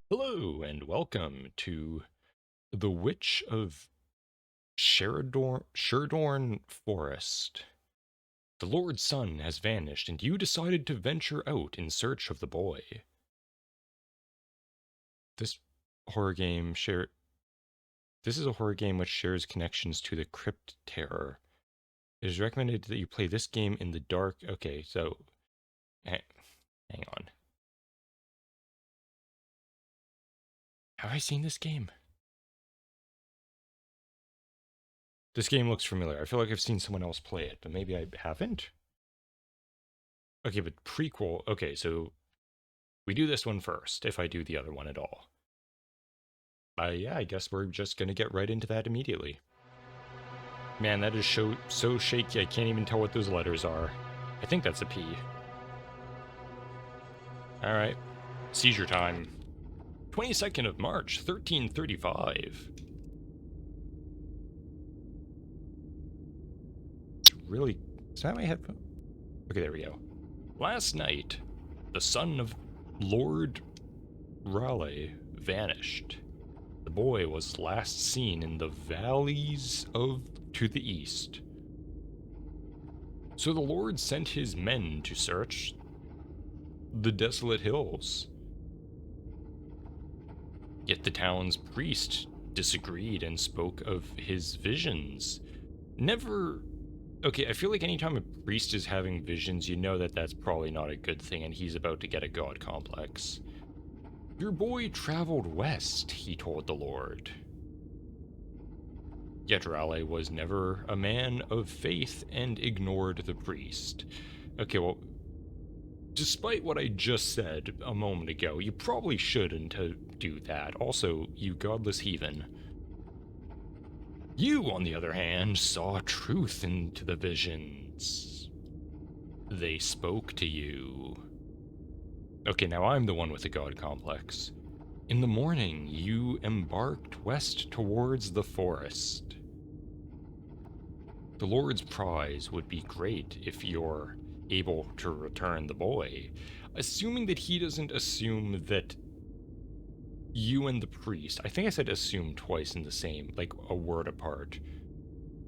Hello and welcome to the Witch of Sherdorne Forest. The Lord's son has vanished, and you decided to venture out in search of the boy. This horror game share This is a horror game which shares connections to the crypt terror. It is recommended that you play this game in the dark. Okay, so hang on. Have I seen this game? This game looks familiar. I feel like I've seen someone else play it, but maybe I haven't. Okay, but prequel. Okay, so we do this one first, if I do the other one at all. Yeah, I guess we're just gonna get right into that immediately. Man, that is so shaky, I can't even tell what those letters are. I think that's a P. Alright. Seizure time. 22nd of March, 1335. It's really... Is that my headphone? Okay, there we go. Last night, the son of Lord Raleigh vanished. The boy was last seen in the valleys to the east. So the Lord sent his men to search the desolate hills. Yet the town's priest disagreed and spoke of his visions. Never... Okay, I feel like anytime a priest is having visions, you know that that's probably not a good thing and he's about to get a god complex. Your boy traveled west, he told the Lord. Yet Raleigh was never a man of faith and ignored the priest. Okay, well, despite what I just said a moment ago, you probably shouldn't do that. Also, you godless heathen. You, on the other hand, saw truth into the visions. They spoke to you. Okay, now I'm the one with the god complex. In the morning, you embarked west towards the forest. The Lord's prize would be great if you're able to return the boy, assuming that he doesn't assume that you and the priest, I think I said assume twice in the same, like a word apart.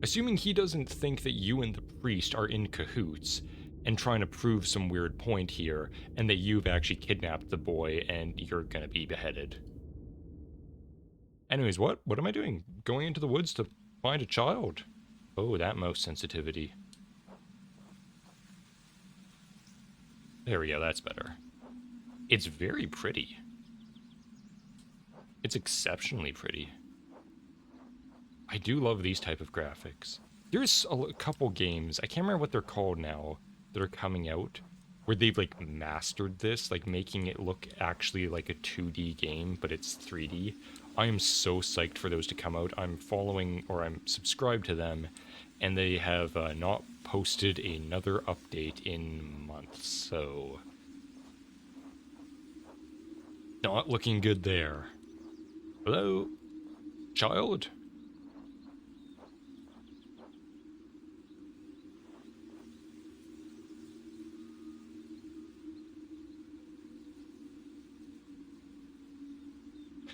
Assuming he doesn't think that you and the priest are in cahoots and trying to prove some weird point here, and that you've actually kidnapped the boy and you're gonna be beheaded. Anyways, what am I doing? Going into the woods to find a child? Oh, that mouse sensitivity. There we go, that's better. It's very pretty. It's exceptionally pretty. I do love these type of graphics. There's a couple games, I can't remember what they're called now, that are coming out, where they've like mastered this, like making it look actually like a 2D game, but it's 3D. I am so psyched for those to come out. I'm following, or I'm subscribed to them, and they have not posted another update in months, so... Not looking good there. Hello? Child?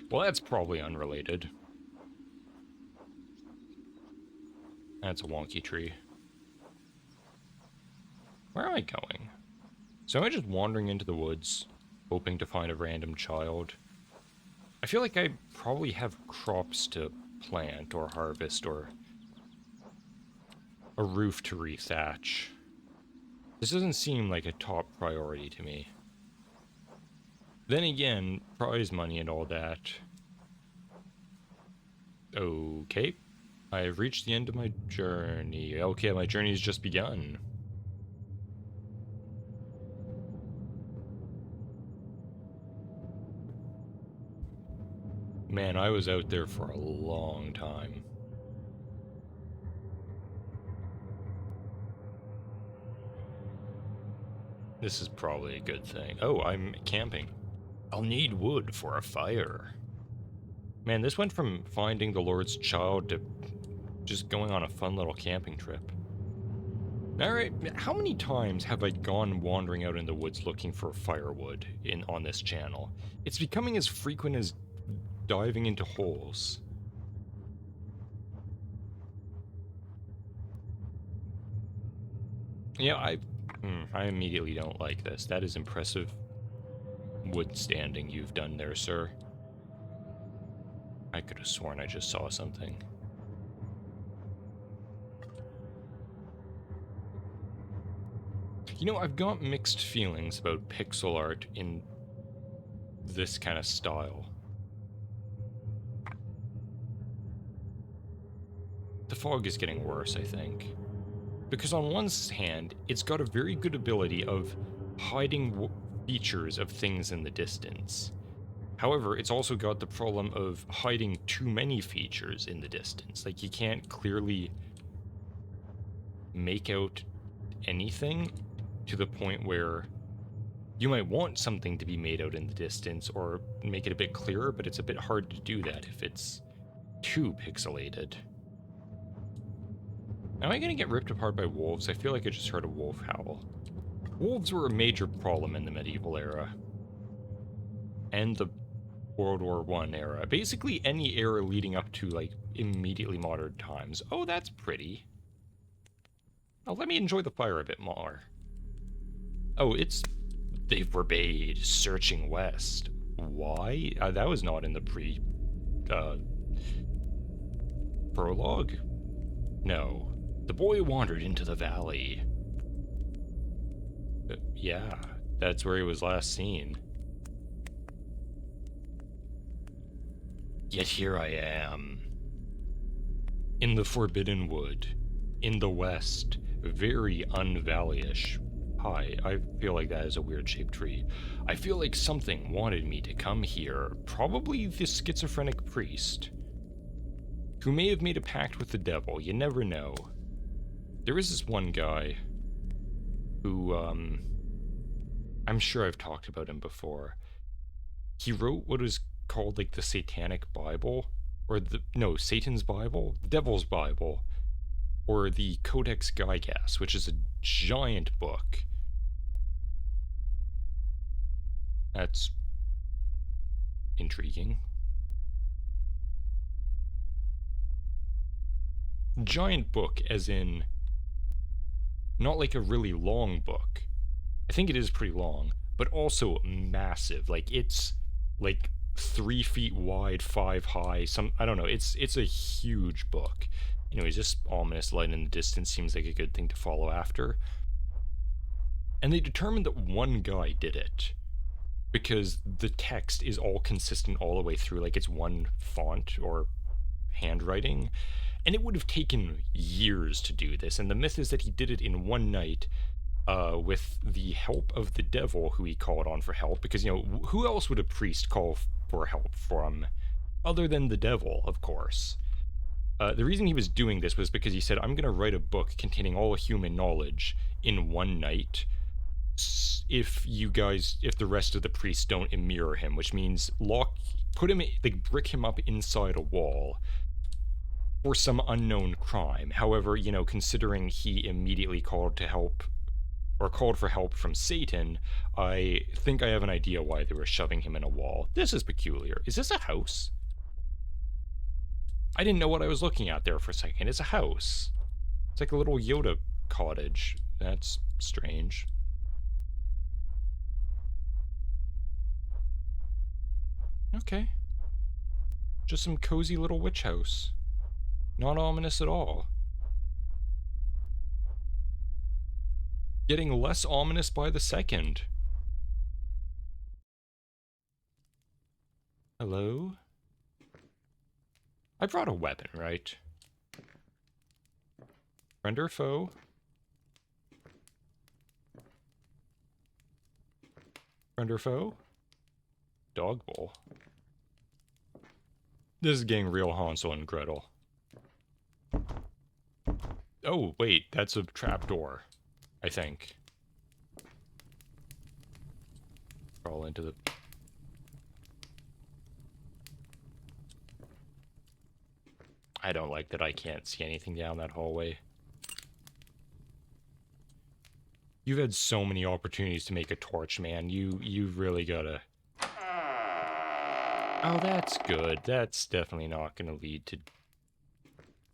Well, that's probably unrelated. That's a wonky tree. Where am I going? So am I just wandering into the woods, hoping to find a random child? I feel like I probably have crops to plant or harvest or a roof to rethatch. This doesn't seem like a top priority to me. Then again, prize money and all that. Okay. I have reached the end of my journey. Okay, my journey's just begun. Man, I was out there for a long time. This is probably a good thing. Oh, I'm camping. I'll need wood for a fire. Man, this went from finding the Lord's child to just going on a fun little camping trip. Alright, how many times have I gone wandering out in the woods looking for firewood on this channel? It's becoming as frequent as diving into holes. Yeah, I immediately don't like this. That is impressive wood standing you've done there, sir. I could have sworn I just saw something. You know, I've got mixed feelings about pixel art in this kind of style. The fog is getting worse, I think. Because on one hand, it's got a very good ability of hiding features of things in the distance. However, it's also got the problem of hiding too many features in the distance. Like, you can't clearly make out anything to the point where you might want something to be made out in the distance or make it a bit clearer, but it's a bit hard to do that if it's too pixelated. Am I gonna get ripped apart by wolves? I feel like I just heard a wolf howl. Wolves were a major problem in the medieval era. And the World War I era. Basically any era leading up to, like, immediately modern times. Oh, that's pretty. Oh, let me enjoy the fire a bit more. Oh, it's... They forbade searching west. Why? That was not in the prologue? No. The boy wandered into the valley. Yeah, that's where he was last seen. Yet here I am. In the Forbidden Wood. In the west. Very unvalleyish. Hi, I feel like that is a weird shaped tree. I feel like something wanted me to come here. Probably the schizophrenic priest. Who may have made a pact with the devil, you never know. There is this one guy who, I'm sure I've talked about him before. He wrote what is called, like, the Satanic Bible, or Satan's Bible? The Devil's Bible, or the Codex Gigas, which is a giant book. That's intriguing. Giant book, as in, not like a really long book. I think it is pretty long, but also massive. Like, it's like 3 feet wide, 5 high. I don't know. It's a huge book. Anyways, this ominous light in the distance seems like a good thing to follow after. And they determined that one guy did it because the text is all consistent all the way through. Like, it's one font or handwriting. And it would have taken years to do this. And the myth is that he did it in one night with the help of the devil, who he called on for help. Because, who else would a priest call for help from other than the devil, of course? The reason he was doing this was because he said, I'm going to write a book containing all human knowledge in one night if the rest of the priests don't mirror him, which means brick him up inside a wall for some unknown crime. However, considering he immediately called for help from Satan, I think I have an idea why they were shoving him in a wall. This is peculiar. Is this a house? I didn't know what I was looking at there for a second. It's a house. It's like a little Yoda cottage. That's strange. Okay. Just some cozy little witch house. Not ominous at all. Getting less ominous by the second. Hello? I brought a weapon, right? Friend or foe? Friend or foe? Dog bowl. This is getting real Hansel and Gretel. Oh, wait, that's a trapdoor, I think. Crawl into the... I don't like that I can't see anything down that hallway. You've had so many opportunities to make a torch, man. You've really gotta... Oh, that's good. That's definitely not gonna lead to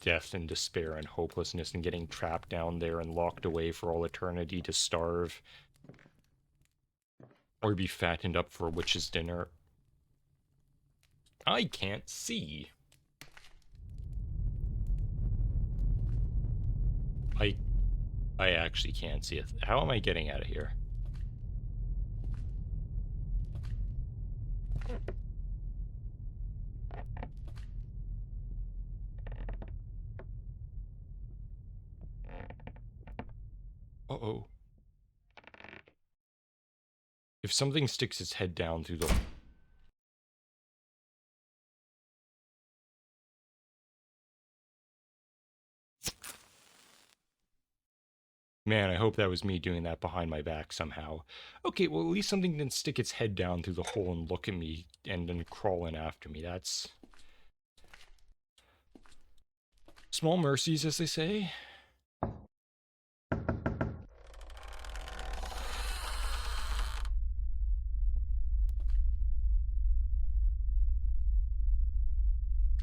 death and despair and hopelessness and getting trapped down there and locked away for all eternity to starve. Or be fattened up for a witch's dinner. I can't see. I actually can't see it. How am I getting out of here? Uh-oh. If something sticks its head down through the... Man, I hope that was me doing that behind my back somehow. Okay, well, at least something didn't stick its head down through the hole and look at me and then crawl in after me. That's... small mercies, as they say.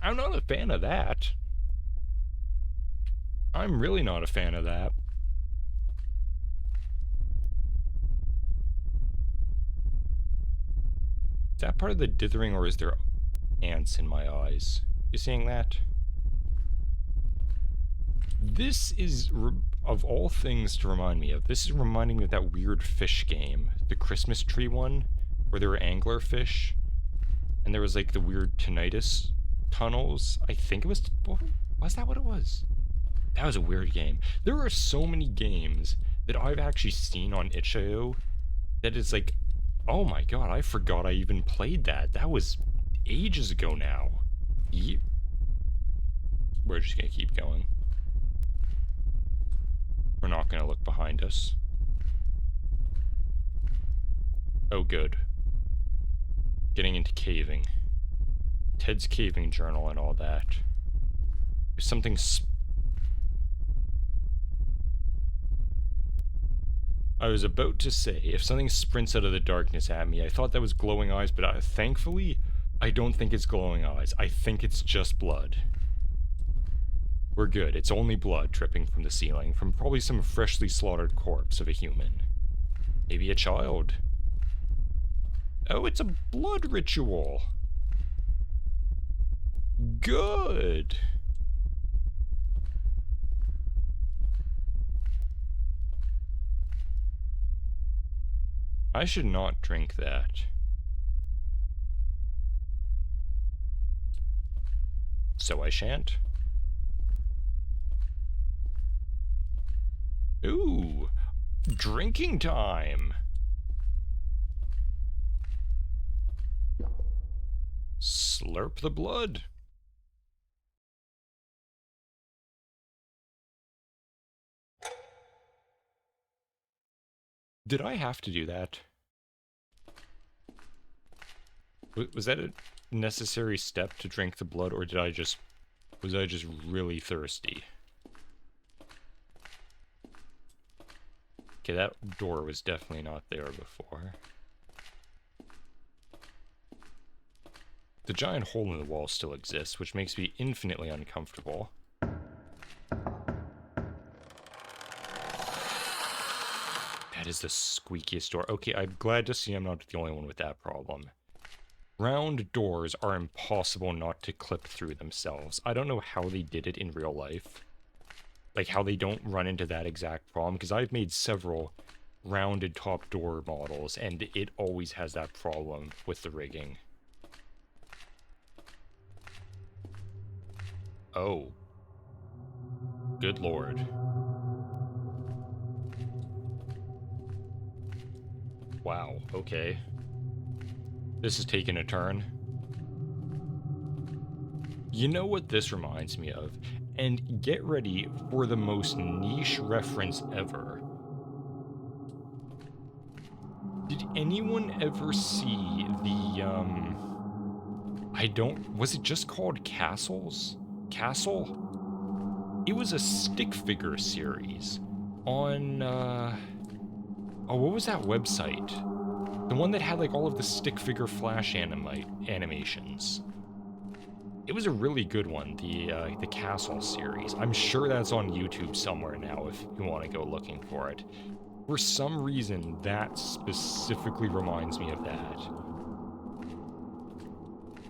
I'm not a fan of that. I'm really not a fan of that. Is that part of the dithering, or is there ants in my eyes? You seeing that? This is, of all things to remind me of, this is reminding me of that weird fish game. The Christmas tree one, where there were anglerfish, and there was like the weird tinnitus tunnels. I think it was... was that what it was? That was a weird game. There are so many games that I've actually seen on itch.io that it's like, oh my god, I forgot I even played that. That was ages ago now. We're just gonna keep going. We're not gonna look behind us. Oh, good. Getting into caving. Ted's caving journal and all that. There's something I was about to say, if something sprints out of the darkness at me, I thought that was glowing eyes, but thankfully, I don't think it's glowing eyes. I think it's just blood. We're good. It's only blood dripping from the ceiling, from probably some freshly slaughtered corpse of a human. Maybe a child. Oh, it's a blood ritual. Good. I should not drink that. So I shan't. Ooh, drinking time. Slurp the blood. Did I have to do that? Was that a necessary step to drink the blood, or was I just really thirsty? Okay, that door was definitely not there before. The giant hole in the wall still exists, which makes me infinitely uncomfortable. That is the squeakiest door. Okay, I'm glad to see I'm not the only one with that problem. Round doors are impossible not to clip through themselves. I don't know how they did it in real life. Like, how they don't run into that exact problem, because I've made several rounded top door models, and it always has that problem with the rigging. Oh. Good lord. Wow, okay. This is taking a turn. You know what this reminds me of? And get ready for the most niche reference ever. Did anyone ever see the, was it just called Castles? Castle? It was a stick figure series on, Oh, what was that website? The one that had like all of the stick figure flash animations. It was a really good one, the Castle series. I'm sure that's on YouTube somewhere now if you want to go looking for it. For some reason, that specifically reminds me of that.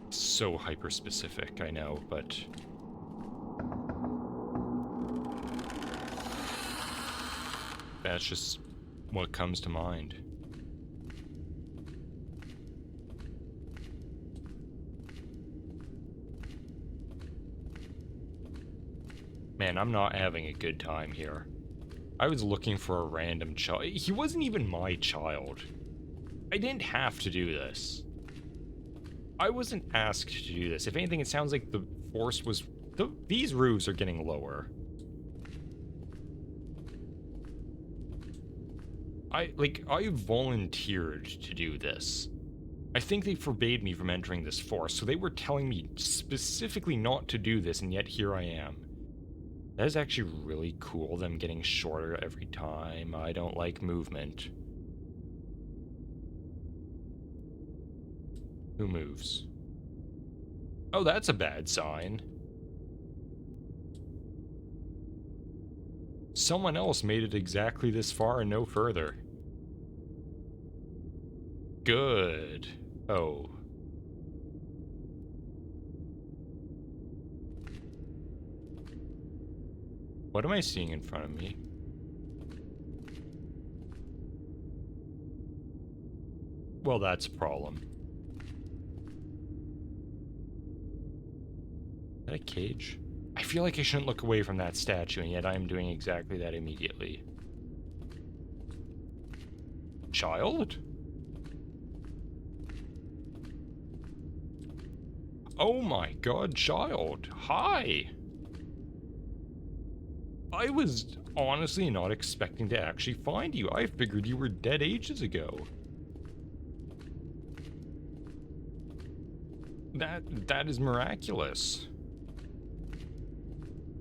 So hyper-specific, I know, but... that's just what comes to mind. Man, I'm not having a good time here. I was looking for a random child. He wasn't even my child. I didn't have to do this. I wasn't asked to do this. If anything, it sounds like the force was... these roofs are getting lower. I volunteered to do this. I think they forbade me from entering this force, so they were telling me specifically not to do this, and yet here I am. That is actually really cool, them getting shorter every time. I don't like movement. Who moves? Oh, that's a bad sign. Someone else made it exactly this far and no further. Good. Oh. What am I seeing in front of me? Well, that's a problem. Is that a cage? I feel like I shouldn't look away from that statue, and yet I am doing exactly that immediately. Child? Oh my god, child. Hi! I was honestly not expecting to actually find you. I figured you were dead ages ago. That is miraculous.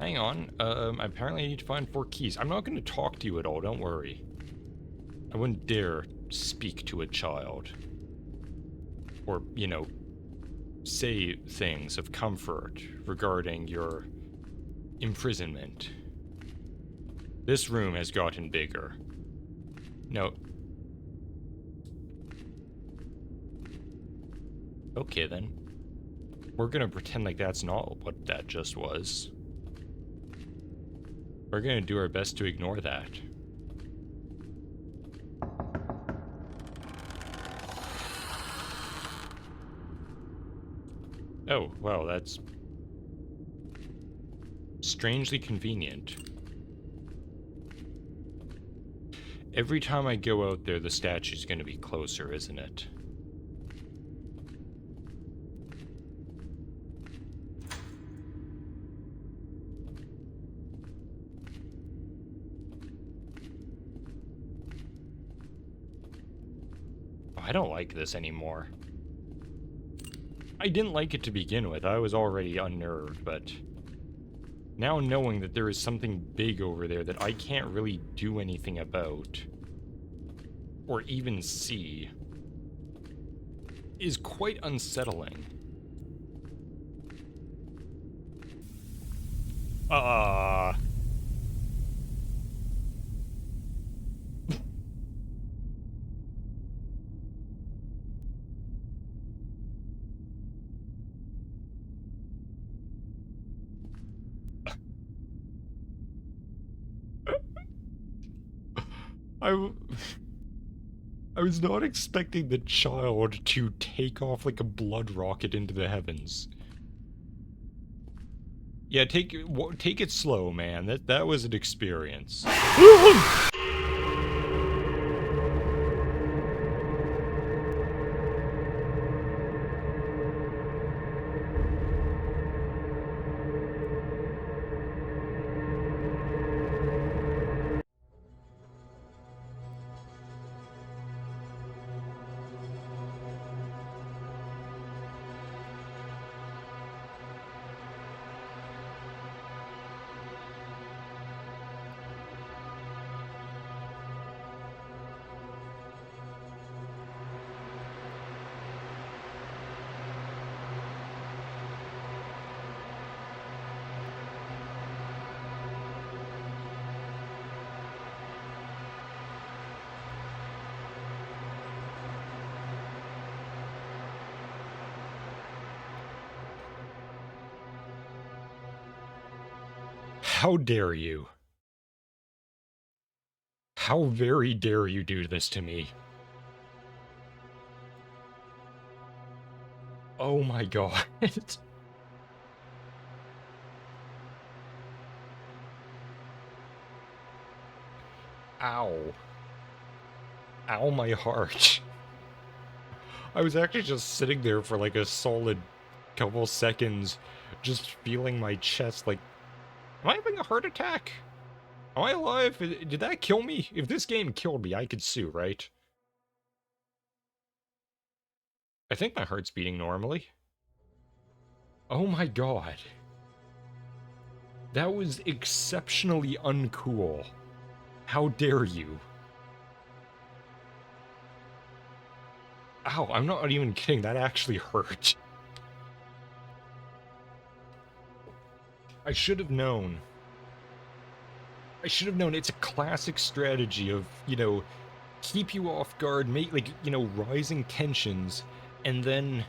Hang on, apparently I need to find 4 keys. I'm not going to talk to you at all, don't worry. I wouldn't dare speak to a child. Or, you know, say things of comfort regarding your imprisonment. This room has gotten bigger. No. Okay then. We're gonna pretend like that's not what that just was. We're gonna do our best to ignore that. Oh, wow, that's strangely convenient. Every time I go out there, the statue's gonna be closer, isn't it? Oh, I don't like this anymore. I didn't like it to begin with. I was already unnerved, but now knowing that there is something big over there that I can't really do anything about, or even see, is quite unsettling. I was not expecting the child to take off like a blood rocket into the heavens. Yeah, take it slow, man. That was an experience. How dare you? How very dare you do this to me? Oh my god. Ow. Ow, my heart. I was actually just sitting there for like a solid couple seconds, just feeling my chest like, am I having a heart attack? Am I alive? Did that kill me? If this game killed me, I could sue, right? I think my heart's beating normally. Oh my god. That was exceptionally uncool. How dare you? Ow, I'm not even kidding, that actually hurt. I should have known. I should have known. It's a classic strategy of, keep you off guard, make, rising tensions, and then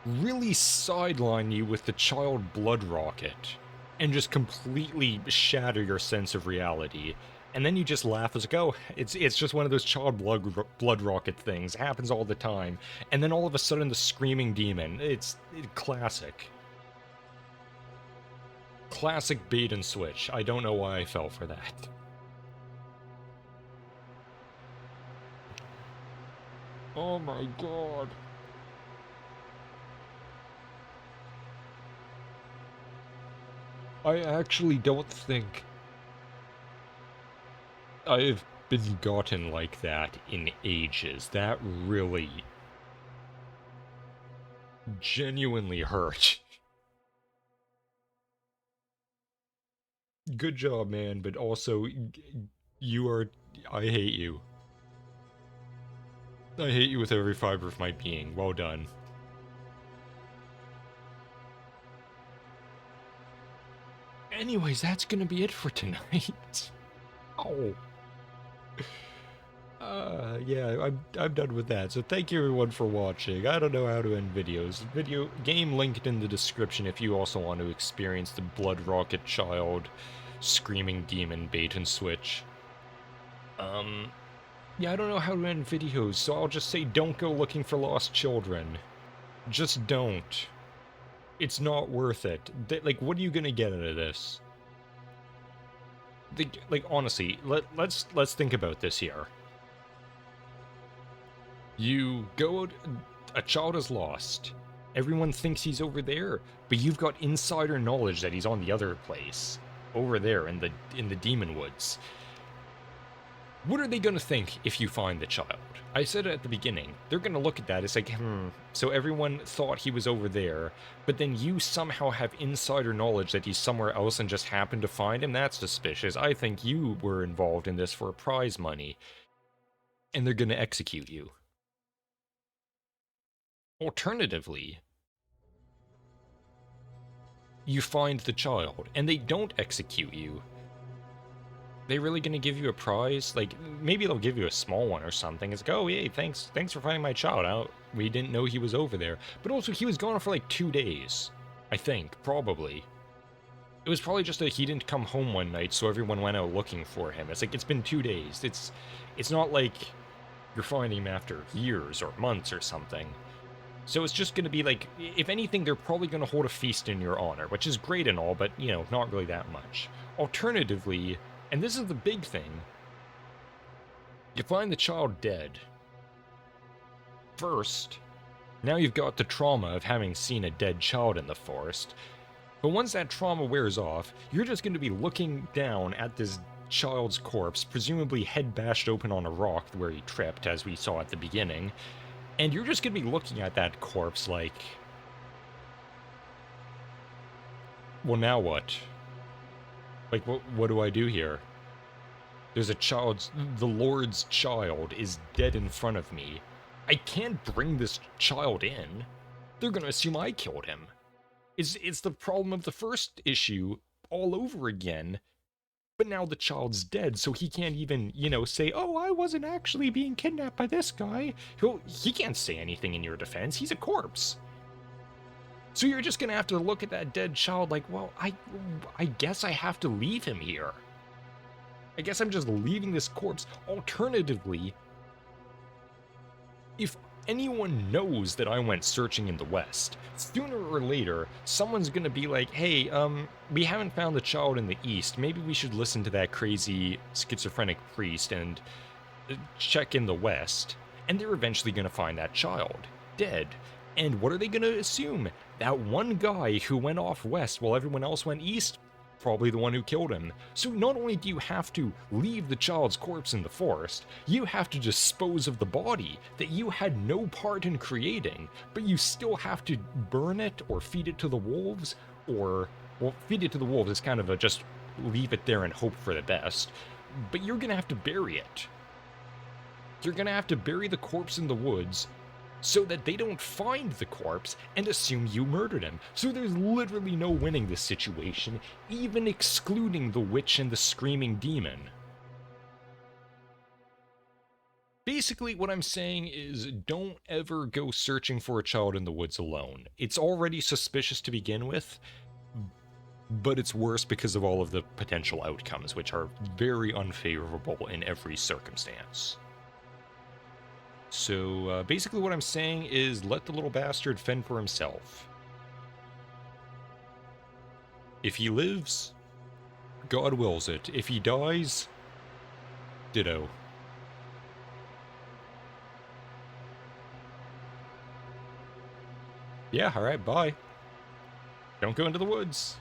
really sideline you with the child blood rocket, and just completely shatter your sense of reality. And then you just laugh as go. It's just one of those child blood rocket things. It happens all the time. And then all of a sudden, the screaming demon. It's classic. Classic bait and switch. I don't know why I fell for that. Oh my god. I actually don't think I've been gotten like that in ages. That really genuinely hurt. Good job, man, but also, you are... I hate you. I hate you with every fiber of my being. Well done. Anyways, that's gonna be it for tonight. Oh. Yeah, I'm done with that. So thank you everyone for watching. I don't know how to end videos. Video game linked in the description if you also want to experience the Blood Rocket Child screaming demon bait and switch. Yeah, I don't know how to end videos, so I'll just say don't go looking for lost children. Just don't. It's not worth it. Like, what are you gonna get out of this? Like, honestly, let's think about this here. You go out, a child is lost. Everyone thinks he's over there, but you've got insider knowledge that he's on the other place, over there in the demon woods. What are they gonna think if you find the child? I said it at the beginning. They're gonna look at that. It's like, so everyone thought he was over there, but then you somehow have insider knowledge that he's somewhere else and just happened to find him? That's suspicious. I think you were involved in this for prize money, and they're gonna execute you. Alternatively, you find the child, and they don't execute you. They really gonna give you a prize? Like, maybe they'll give you a small one or something. It's like, oh, yay, thanks for finding my child. We didn't know he was over there. But also, he was gone for like 2 days. I think, probably. It was probably just that he didn't come home one night, so everyone went out looking for him. It's like, it's been 2 days. It's not like you're finding him after years or months or something. So it's just gonna be like, if anything, they're probably gonna hold a feast in your honor, which is great and all, but, not really that much. Alternatively, and this is the big thing, you find the child dead. First, now you've got the trauma of having seen a dead child in the forest, but once that trauma wears off, you're just going to be looking down at this child's corpse, presumably head bashed open on a rock where he tripped, as we saw at the beginning, and you're just going to be looking at that corpse like, well, now what? Like, what do I do here? There's the Lord's child is dead in front of me. I can't bring this child in. They're gonna assume I killed him. It's the problem of the first issue all over again. But now the child's dead, so he can't even, say, oh, I wasn't actually being kidnapped by this guy. He can't say anything in your defense. He's a corpse. So you're just gonna have to look at that dead child like, well, I guess I have to leave him here. I guess I'm just leaving this corpse. Alternatively, if anyone knows that I went searching in the West, sooner or later, someone's gonna be like, hey, we haven't found the child in the East. Maybe we should listen to that crazy schizophrenic priest and check in the West. And they're eventually gonna find that child dead. And what are they gonna assume? That one guy who went off west while everyone else went east? Probably the one who killed him. So not only do you have to leave the child's corpse in the forest, you have to dispose of the body that you had no part in creating, but you still have to burn it or feed it to the wolves, or, well, feed it to the wolves is kind of a just leave it there and hope for the best, but you're gonna have to bury it. You're gonna have to bury the corpse in the woods so that they don't find the corpse and assume you murdered him. So there's literally no winning this situation, even excluding the witch and the screaming demon. Basically, what I'm saying is don't ever go searching for a child in the woods alone. It's already suspicious to begin with, but it's worse because of all of the potential outcomes, which are very unfavorable in every circumstance. So basically what I'm saying is let the little bastard fend for himself. If he lives, God wills it. If he dies, ditto. Yeah, alright, bye. Don't go into the woods.